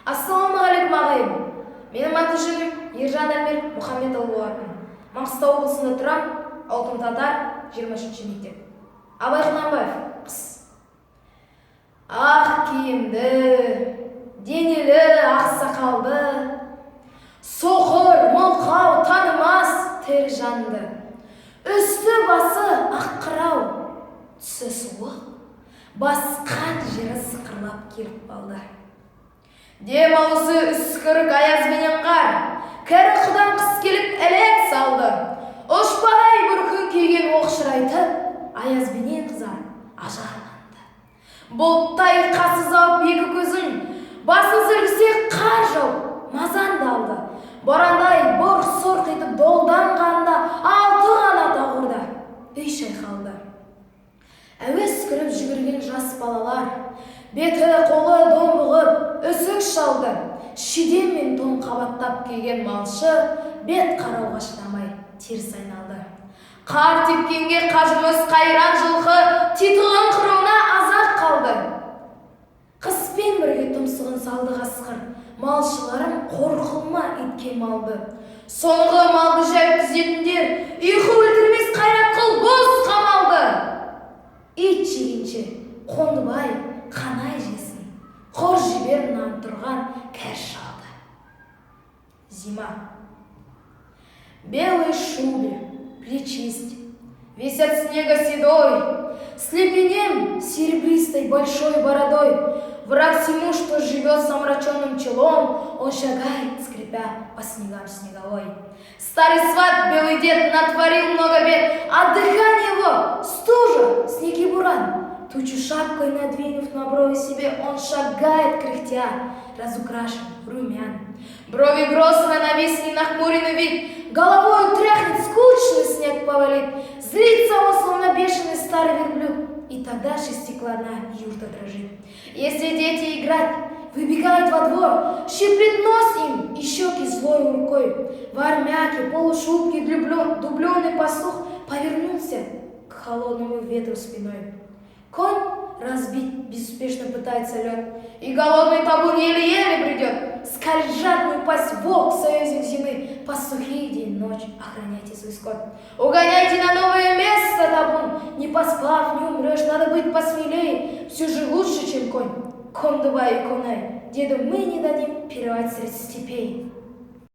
Ассалаумағалейкум ағайын. Менің аты-жөнім Ержан Әлмер Мұхамедұлы болатын. Маңғыстау облысында тұрам, алтын татар, 23-ші мектеп. Абай Құнанбаев, қыс. Ақ киімді, денелі, ақ сақалды, соқыр, мылқау, танымас тері жанды. Үсті басы ақ қырау, түсі суық, басқан жері сықырлап келіп қалды. Дем ауысы үскірік аязбенен қар, кәрі құдан қыс келіп әлек салды. Ұшпадай бір күн киген оқшырайтып, аязбенен қызар ажарланды. Бұлттай қасыз алып екі көзін, басын сіргісе қар жауып мазанды алды. Борандай бұрқ-сұрқ етіп долданғанда алты қанат ағырда үй шайқалды. Әуес күліп жүгірген жас балалар, беті қолы домбығып үсік шалды. Шидем мен тон қабаттап келген малшы бет қарауға шыдамай теріс айналды. Қар тепкенге қажымыз қайран жылқы титығын қыруына азақ қалды. Қыспен бірге тұмсығын салды қасқыр, малшыларым қорқылма итке малды. Соңғы малды жайып күзетіндер, ұйқы өлтірмес қайрат қыл бос қамалды. Ит жегенше Қондыбай қанай жесін, қор жібер нан тұрған кәр шалды. Зима. Белой шубе, плечист, висят снега седой, слепенем серебристой большой бородой. Враг всему, что живет с омраченным челом, он шагает, скрипя по снегам снеговой. Старый сват, белый дед, натворил много бед, а дыхание его стужа, снег и буран. Тучу шапкой надвинув на брови себе, он шагает, кряхтя, разукрашен, румян. Брови грозно нависли, нахмуренный вид, головой тряхнет, скучный снег повалит. Злится он, словно бешеный старый верблюд, и тогда шестикладная юрта дрожит. Если дети играть, выбегают во двор, щиплет нос им и щеки злой рукой. В армяке, полушубке, дубленый пастух повернулся к холодному ветру спиной. Конь разбить безуспешно пытается лед, и голодный табун еле-еле бредет. Скольжат упасть волк, союзник зимы, пастухи день-ночь охраняйте свой скот. Угоняйте на новое место табун, не поспав, не умрешь, надо быть посмелее, все же лучше, чем конь. Кондыбай и Конай, деду мы не дадим пировать среди степей.